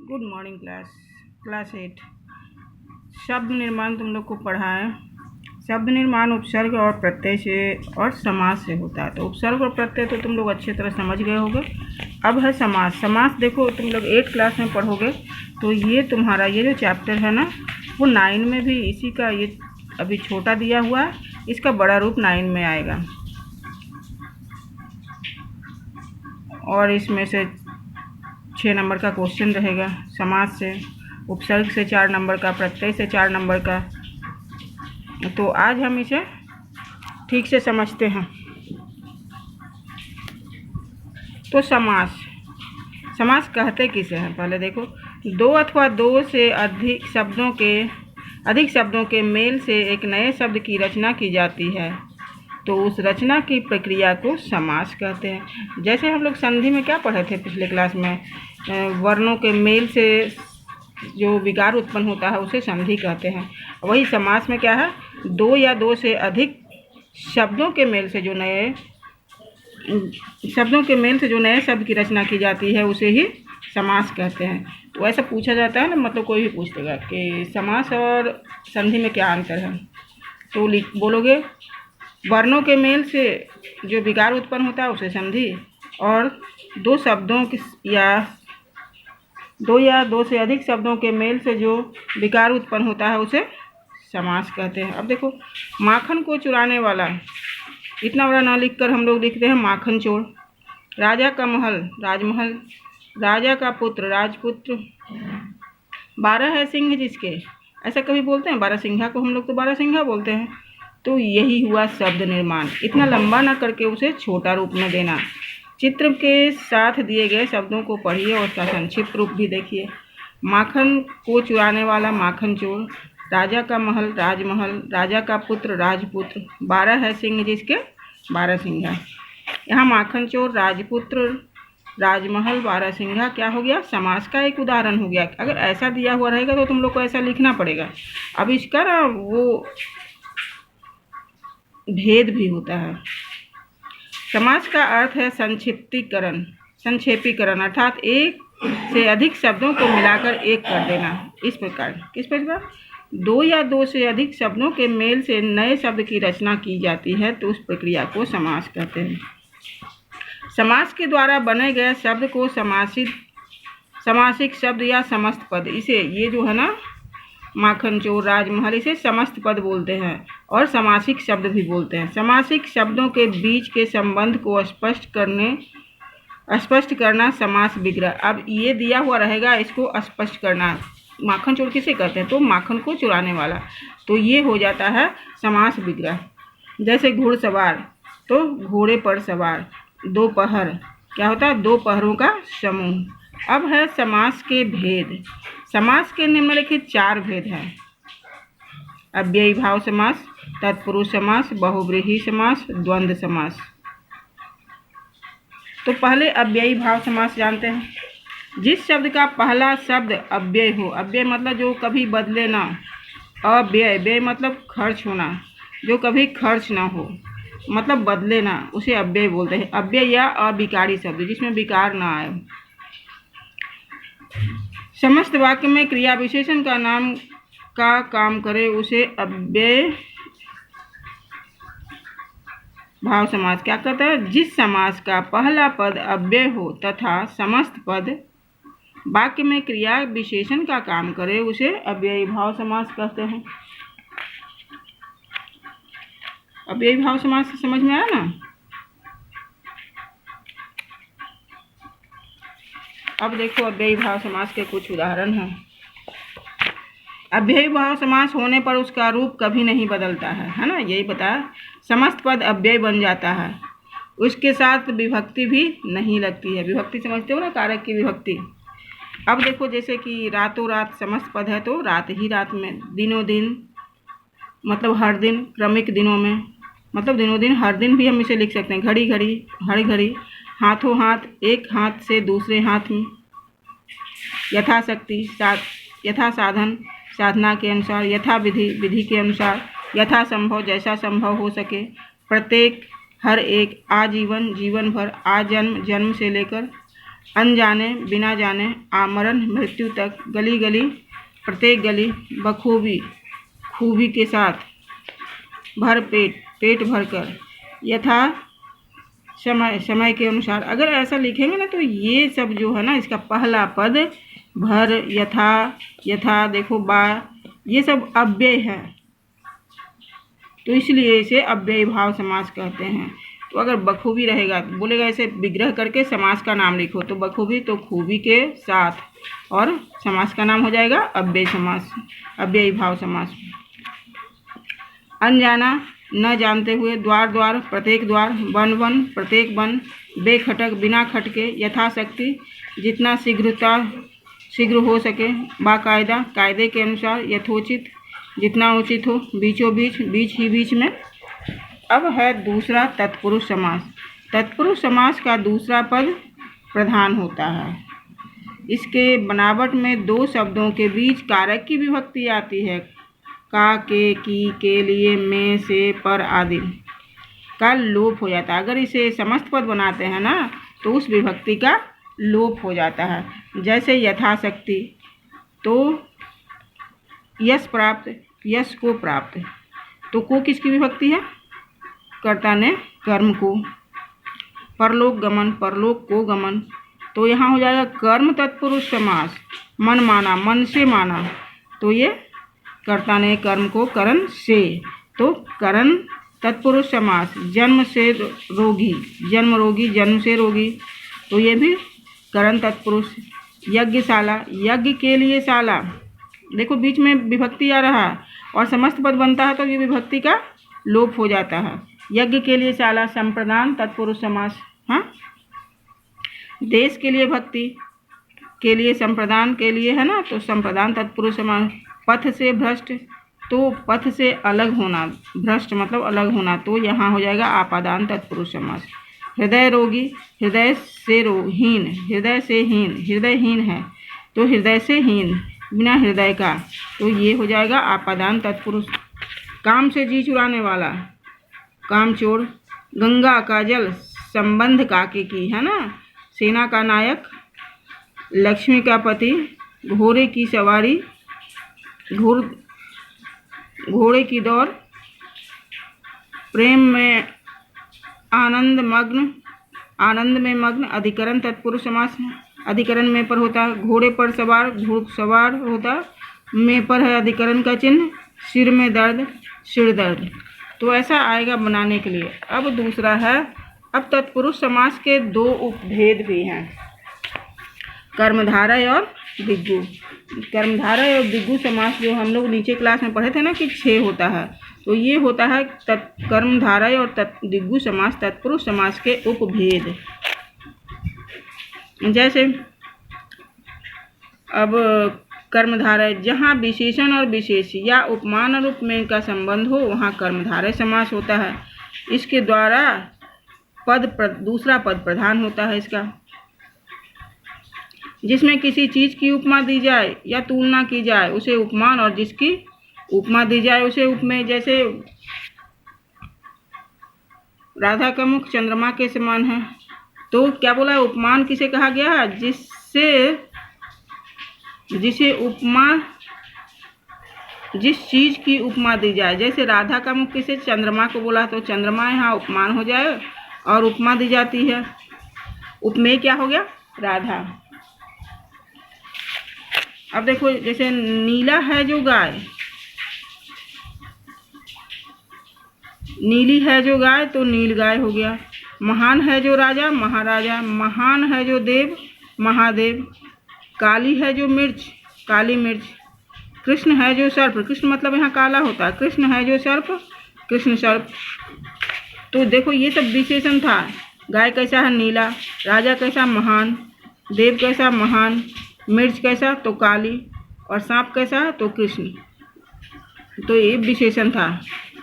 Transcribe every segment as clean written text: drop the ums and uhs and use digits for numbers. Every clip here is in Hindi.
Good morning class 8। शब्द निर्माण तुम लोग को पढ़ा है। शब्द निर्माण उपसर्ग और प्रत्यय से और समास से होता है। तो उपसर्ग और प्रत्यय तो तुम लोग अच्छी तरह समझ गए होगे। अब है समास। समास देखो तुम लोग 8 क्लास में पढ़ोगे तो ये तुम्हारा ये जो चैप्टर है ना वो 9 में भी इसी का ये अभी छोटा दिया हुआ है, इसका बड़ा रूप 9 में आएगा। और इसमें से 6 नंबर का क्वेश्चन रहेगा समास से, उपसर्ग से 4 नंबर का, प्रत्यय से 4 नंबर का। तो आज हम इसे ठीक से समझते हैं। तो समास कहते किसे हैं पहले देखो। दो अथवा दो से अधिक शब्दों के मेल से एक नए शब्द की रचना की जाती है तो उस रचना की प्रक्रिया को समास कहते हैं। जैसे हम लोग संधि में क्या पढ़े थे पिछले क्लास में, वर्णों के मेल से जो विकार उत्पन्न होता है उसे संधि कहते हैं। वही समास में क्या है, दो या दो से अधिक शब्दों के मेल से जो नए शब्द की रचना की जाती है उसे ही समास कहते हैं। तो ऐसा पूछा जाता है ना, मतलब कोई भी पूछ देगा कि समास और संधि में क्या अंतर है, तो बोलोगे वर्णों के मेल से जो विकार उत्पन्न होता है उसे संधि, और दो या दो से अधिक शब्दों के मेल से जो विकार उत्पन्न होता है उसे समास कहते हैं। अब देखो, माखन को चुराने वाला, इतना बड़ा ना लिखकर हम लोग लिखते हैं माखन चोर। राजा का महल राजमहल, राजा का पुत्र राजपुत्र, 12 है सिंह जिसके, ऐसा कभी बोलते हैं 12 सिंघा को, हम लोग तो 12 सिंघा बोलते हैं। तो यही हुआ शब्द निर्माण। इतना लंबा ना करके उसे छोटा रूप में देना। चित्र के साथ दिए गए शब्दों को पढ़िए और उसका संक्षिप्त रूप भी देखिए। माखन को चुराने वाला माखन चोर, राजा का महल राजमहल, राजा का पुत्र राजपुत्र, 12 है सिंह जिसके 12 सिंघा। यहाँ माखन चोर, राजपुत्र, राजमहल, 12 सिंघा क्या हो गया, समास का एक उदाहरण हो गया। अगर ऐसा दिया हुआ रहेगा तो तुम लोग को ऐसा लिखना पड़ेगा। अब इसका ना वो भेद भी होता है। समास का अर्थ है संक्षेपीकरण, अर्थात एक से अधिक शब्दों को मिलाकर एक कर देना। इस प्रकार किस प्रकार, दो या दो से अधिक शब्दों के मेल से नए शब्द की रचना की जाती है तो उस प्रक्रिया को समास कहते हैं। समास के द्वारा बने गए शब्द को समासिक शब्द या समस्त पद, इसे ये जो है ना माखन चोर राजमहल, इसे समस्त पद बोलते हैं और समासिक शब्द भी बोलते हैं। समासिक शब्दों के बीच के संबंध को स्पष्ट करना समास विग्रह। अब ये दिया हुआ रहेगा, इसको स्पष्ट करना। माखन चोर किसे कहते हैं, तो माखन को चुराने वाला, तो ये हो जाता है समास विग्रह। जैसे घुड़सवार, तो घोड़े पर सवार। दोपहर क्या होता है, दो पहरों का समूह। अब है समास के भेद। समास के निम्नलिखित 4 भेद हैं: अव्ययी भाव समास, तत्पुरुष समास, बहुव्रीहि समास, द्वंद्व समास। तो पहले अव्ययी भाव समास जानते हैं। जिस शब्द का पहला शब्द अव्यय हो, अव्यय मतलब जो कभी बदले ना, व्यय मतलब खर्च होना, जो कभी खर्च ना हो मतलब बदले ना, उसे अव्यय बोलते हैं। अव्यय या अविकारी शब्द जिसमें विकार ना आए। समस्त वाक्य में क्रिया विशेषण का काम करे उसे अव्यय भाव समास क्या कहता है, जिस समास का पहला पद अव्यय हो तथा समस्त पद वाक्य में क्रिया विशेषण का काम करे उसे अव्ययी भाव समास कहते हैं। अव्ययी भाव समास से समझ में आया ना। अब देखो अव्ययी भाव समास के कुछ उदाहरण हैं। अव्ययी भाव समास होने पर उसका रूप कभी नहीं बदलता है ना, यही बताया। समस्त पद अव्यय बन जाता है, उसके साथ विभक्ति भी नहीं लगती है। विभक्ति समझते हो ना, कारक की विभक्ति। अब देखो जैसे कि रातों रात समस्त पद है तो रात ही रात में, दिनों दिन मतलब हर दिन, क्रमिक दिनों में मतलब दिनों दिन, हर दिन भी हम इसे लिख सकते हैं। घड़ी घड़ी हर घड़ी, हाथों हाथ एक हाथ से दूसरे हाथ में, यथाशक्ति यथा साधन साधना के अनुसार, यथा विधि विधि के अनुसार, यथा संभव जैसा संभव हो सके, प्रत्येक हर एक, आजीवन जीवन भर, आजन्म जन्म से लेकर, अनजाने बिना जाने, आमरण मृत्यु तक, गली गली प्रत्येक गली, बखूबी खूबी के साथ, भर पेट पेट भरकर, यथा समय समय के अनुसार। अगर ऐसा लिखेंगे ना तो ये सब जो है ना, इसका पहला पद भर, यथा, यथा देखो बा, ये सब अव्यय है, तो इसलिए इसे अव्ययी भाव समास कहते हैं। तो अगर बखूबी रहेगा, बोलेगा इसे विग्रह करके समास का नाम लिखो, तो बखूबी तो खूबी के साथ, और समास का नाम हो जाएगा अव्यय समास, अव्ययी भाव समास। अनजाना न जानते हुए, द्वार द्वार प्रत्येक द्वार, वन वन प्रत्येक वन, बेखटक बिना खटके, यथाशक्ति जितना शीघ्र हो सके, बाकायदा कायदे के अनुसार, यथोचित जितना उचित हो, बीचों बीच बीच ही बीच में। अब है दूसरा तत्पुरुष समास। तत्पुरुष समास का दूसरा पद प्रधान होता है। इसके बनावट में दो शब्दों के बीच कारक की विभक्ति आती है। का, के, की, के लिए, में, से, पर आदि का लोप हो जाता है। अगर इसे समस्त पद बनाते हैं ना तो उस विभक्ति का लोप हो जाता है। जैसे यथाशक्ति, तो यश प्राप्त, यश को प्राप्त, तो को किसकी विभक्ति है? कर्ता ने कर्म को। परलोक गमन, परलोक को गमन, तो यहाँ हो जाएगा कर्म तत्पुरुष समास। मन माना, मन से माना, तो ये कर्ता ने कर्म को करण से, तो करण तत्पुरुष समास। जन्म से रोगी, जन्म रोगी, जन्म से रोगी, तो ये भी करण तत्पुरुष। यज्ञशाला, यज्ञ के लिए शाला, देखो बीच में विभक्ति आ रहा है और समस्त पद बनता है तो ये विभक्ति का लोप हो जाता है। यज्ञ के लिए शाला, संप्रदान तत्पुरुष समास। हाँ, देश के लिए भक्ति, के लिए संप्रदान, के लिए है ना, तो संप्रदान तत्पुरुष समास। पथ से भ्रष्ट, तो पथ से अलग होना, भ्रष्ट मतलब अलग होना, तो यहाँ हो जाएगा आपादान तत्पुरुष समास। हृदय रोगी, हृदय से हीन, हृदय से हीन, हृदयहीन है, तो हृदय से हीन बिना हृदय का, तो ये हो जाएगा आपादान तत्पुरुष। काम से जी चुराने वाला, कामचोर। गंगा का जल, संबंध काके की, है ना, सेना का नायक, लक्ष्मी का पति, घोड़े की सवारी, घोड़े की दौड़, प्रेम में आनंद मग्न, आनंद में मग्न, अधिकरण तत्पुरुष समास है। अधिकरण में पर होता है, घोड़े पर सवार, घुड़सवार होता, में पर है अधिकरण का चिन्ह, सिर में दर्द, सिर दर्द, तो ऐसा आएगा बनाने के लिए। अब दूसरा है, अब तत्पुरुष समास के दो उपभेद भी हैं, कर्मधारय और दिग्गु। कर्मधारय और दिग्गु समास जो हम लोग नीचे क्लास में पढ़े थे ना कि 6 होता है, तो ये होता है कर्मधारय और दिग्गु समास तत्पुरुष समास के उपभेद। जैसे अब कर्मधारय, जहाँ विशेषण और विशेष या उपमान और उपमेय का संबंध हो वहाँ कर्मधारय समास होता है। इसके द्वारा दूसरा पद प्रधान होता है इसका। जिसमें किसी चीज की उपमा दी जाए या तुलना की जाए उसे उपमान, और जिसकी उपमा दी जाए उसे उपमेय। जैसे राधा का मुख चंद्रमा के समान है, तो क्या बोला है, उपमान किसे कहा गया है? जिसे उपमा, जिस चीज की उपमा दी जाए। जैसे राधा का मुख किसे, चंद्रमा को बोला, तो चंद्रमा यहाँ उपमान हो जाए और उपमा दी जाती है। उपमेय क्या हो गया? राधा। अब देखो, जैसे नीला है जो गाय, नीली है जो गाय, तो नील गाय हो गया। महान है जो राजा, महाराजा। महान है जो देव, महादेव। काली है जो मिर्च, काली मिर्च। कृष्ण है जो सर्प, कृष्ण मतलब यहाँ काला होता है, कृष्ण है जो सर्प, कृष्ण सर्प। तो देखो ये सब विशेषण था। गाय कैसा है? नीला। राजा कैसा? महान। देव कैसा? महान। मिर्च कैसा? तो काली। और सांप कैसा है? तो कृष्ण। तो ये विशेषण था।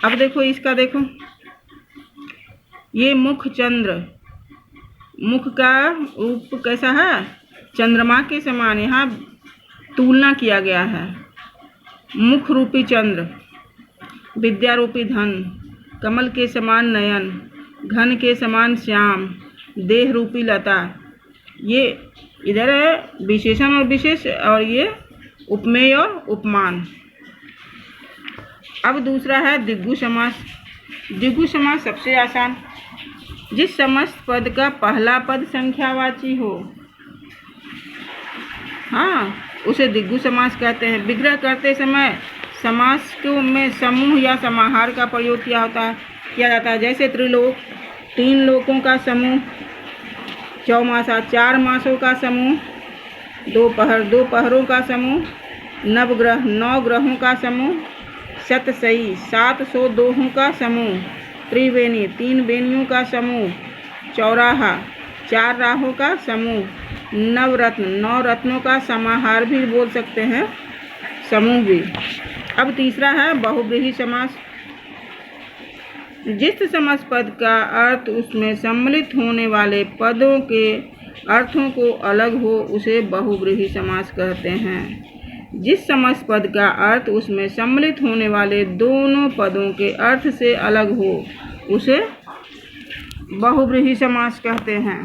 अब देखो इसका, देखो ये मुख चंद्र, मुख का रूप कैसा है? चंद्रमा के समान, यहाँ तुलना किया गया है। मुख रूपी चंद्र, विद्या रूपी धन, कमल के समान नयन, घन के समान श्याम, देह रूपी लता, ये इधर है विशेषण और विशेष, और ये उपमेय और उपमान। अब दूसरा है द्विगु समास। द्विगु समास सबसे आसान, जिस समस्त पद का पहला पद संख्यावाची हो, हाँ, उसे द्विगु समास कहते हैं। विग्रह करते समय समास को में समूह या समाहार का प्रयोग किया जाता है। जैसे त्रिलोक, 3 लोकों का समूह, चौमासा, 4 मासों का समूह, 2 पहरों का समूह, नवग्रह, 9 ग्रहों का समूह, शतसई, 700 दोहों का समूह, त्रिवेणी, 3 वेणियों का समूह, चौराहा, 4 राहों का समूह, नवरत्न, 9 रत्नों का समाहार भी बोल सकते हैं, समूह भी। अब तीसरा है बहुव्रीहि समास। जिस समास पद का अर्थ उसमें सम्मिलित होने वाले पदों के अर्थों को अलग हो, उसे बहुव्रीहि समास कहते हैं। जिस समास पद का अर्थ उसमें सम्मिलित होने वाले दोनों पदों के अर्थ से अलग हो, उसे बहुव्रीहि समास कहते हैं।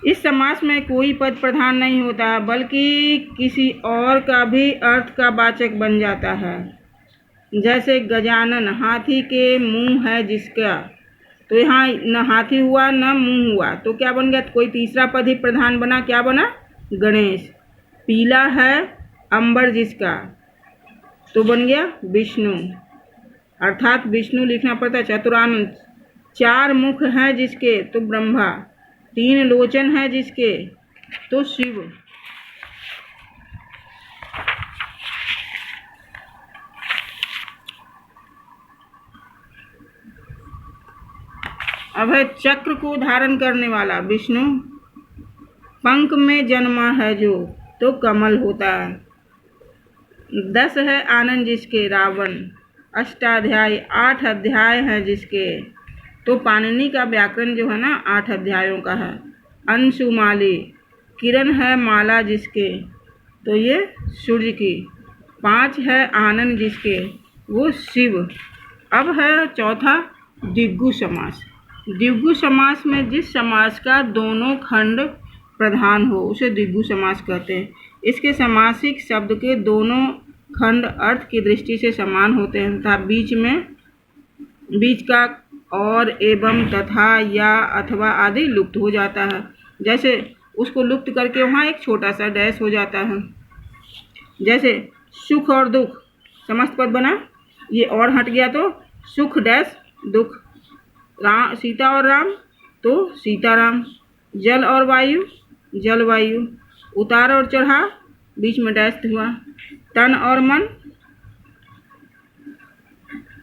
इस समास में कोई पद प्रधान नहीं होता, बल्कि किसी और का भी अर्थ का वाचक बन जाता है। जैसे गजानन, हाथी के मुंह है जिसका, तो यहाँ न हाथी हुआ न मुंह हुआ, तो क्या बन गया? कोई तीसरा पद ही प्रधान बना, क्या बना? गणेश। पीला है अंबर जिसका, तो बन गया विष्णु, अर्थात विष्णु लिखना पड़ता है। चतुरानन, 4 मुख हैं जिसके, तो ब्रह्मा। 3 लोचन है जिसके, तो शिव। अब है चक्र को धारण करने वाला विष्णु। पंख में जन्मा है जो, तो कमल होता है। 10 है आनंद जिसके, रावण। अष्टाध्यायी, 8 अध्याय हैं जिसके, तो पाणिनि का व्याकरण जो है ना 8 अध्यायों का है। अंशुमाली, किरण है माला जिसके, तो ये सूर्य की। 5 है आनंद जिसके, वो शिव। अब है चौथा द्विगु समास। द्विगु समास में जिस समास का दोनों खंड प्रधान हो, उसे द्विगु समास कहते हैं। इसके समासिक शब्द के दोनों खंड अर्थ की दृष्टि से समान होते हैं तथा बीच का और, एवं, तथा, या, अथवा आदि लुप्त हो जाता है। जैसे उसको लुप्त करके वहाँ एक छोटा सा डैश हो जाता है। जैसे सुख और दुख, समस्त पद बना, ये और हट गया तो सुख डैश दुख। सीता और राम, तो सीताराम। जल और वायु, जलवायु। उतार और चढ़ा, बीच में डैश हुआ। तन और मन,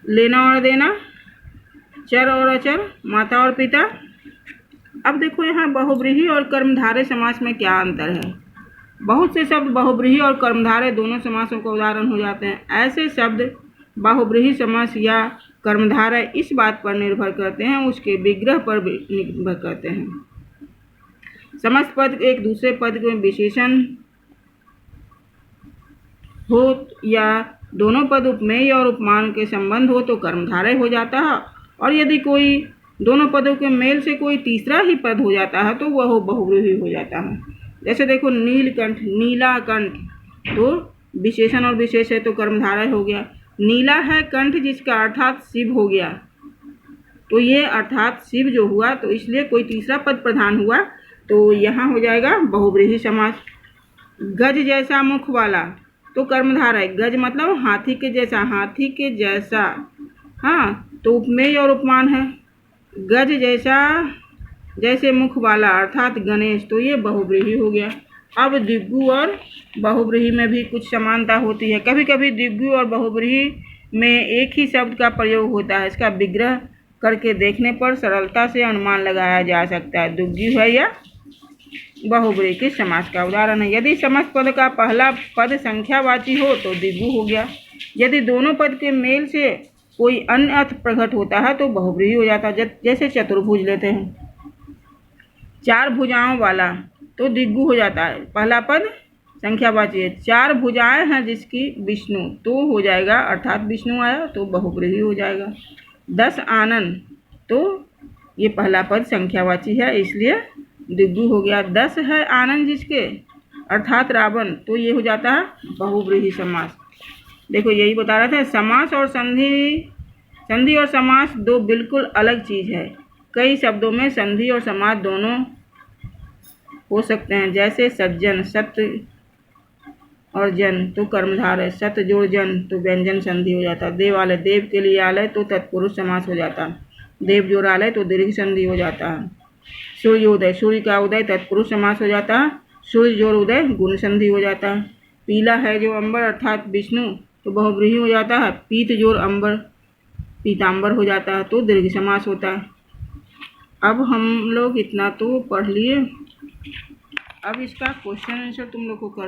लेना और देना। चर और अचर, माता और पिता। अब देखो यहाँ बहुव्रीहि और कर्मधारय समास में क्या अंतर है। बहुत से शब्द बहुव्रीहि और कर्मधारय दोनों समासों का उदाहरण हो जाते हैं। ऐसे शब्द बहुव्रीहि समास या कर्मधारय इस बात पर निर्भर करते हैं, उसके विग्रह पर निर्भर करते हैं। समस्त पद एक दूसरे पद में विशेषण हो या दोनों पद उपमेय और उपमान के संबंध हो तो कर्मधारय हो जाता है, और यदि कोई दोनों पदों के मेल से कोई तीसरा ही पद हो जाता है तो वह बहुव्रीहि हो जाता है। जैसे देखो नीलकंठ, नीलाकंठ, तो विशेषण और विशेष है तो कर्मधारय हो गया। नीला है कंठ जिसका, अर्थात शिव हो गया, तो ये अर्थात शिव जो हुआ, तो इसलिए कोई तीसरा पद प्रधान हुआ, तो यहाँ हो जाएगा बहुव्रीहि समास। गज जैसा मुख वाला, तो कर्मधारय। गज मतलब हाथी के जैसा, हाथी के जैसा, हाँ, तो उपमेय और उपमान है। गज जैसा, जैसे मुख वाला, अर्थात गणेश, तो ये बहुव्रीहि हो गया। अब द्विगु और बहुव्रीहि में भी कुछ समानता होती है। कभी कभी द्विगु और बहुव्रीहि में एक ही शब्द का प्रयोग होता है। इसका विग्रह करके देखने पर सरलता से अनुमान लगाया जा सकता है द्विगु है या बहुव्रीहि किस समास का उदाहरण है। यदि समस्त पद का पहला पद संख्यावाची हो तो द्विगु हो गया। यदि दोनों पद के मेल से कोई अन्य अर्थ प्रकट होता है तो बहुव्रीहि हो जाता है। जैसे चतुर्भुज लेते हैं, 4 भुजाओं वाला, तो द्विगु हो जाता है। पहला पद संख्यावाची है। 4 भुजाएं हैं जिसकी, विष्णु, तो हो जाएगा, अर्थात विष्णु आया तो बहुव्रीहि हो जाएगा। 10 आनन, तो ये पहला पद संख्यावाची है इसलिए दिग्गु हो गया। 10 है आनंद जिसके अर्थात रावण, तो ये हो जाता है बहुव्रीहि समास। देखो यही बता रहा था, समास और संधि और समास दो बिल्कुल अलग चीज़ है। कई शब्दों में संधि और समास दोनों हो सकते हैं, जैसे सज्जन सत्य और जन तो कर्मधार है, सत जोड़ जन तो व्यंजन संधि हो जाता। देवालय, देव के लिए आलय तो तत्पुरुष समास हो जाता। देव जोड़ आलय तो दीर्घ संधि हो जाता है। सूर्योदय, सूर्य का उदय तत्पुरुष समास हो जाता है। सूर्य जोड़ उदय गुण संधि हो जाता है। पीला है जो अंबर अर्थात विष्णु तो बहुव्रीहि हो जाता है। पीत जोड़ अंबर पीताम्बर हो जाता है तो दीर्घ समास होता है। अब हम लोग इतना तो पढ़ लिए, अब इसका क्वेश्चन आंसर तुम लोग को कर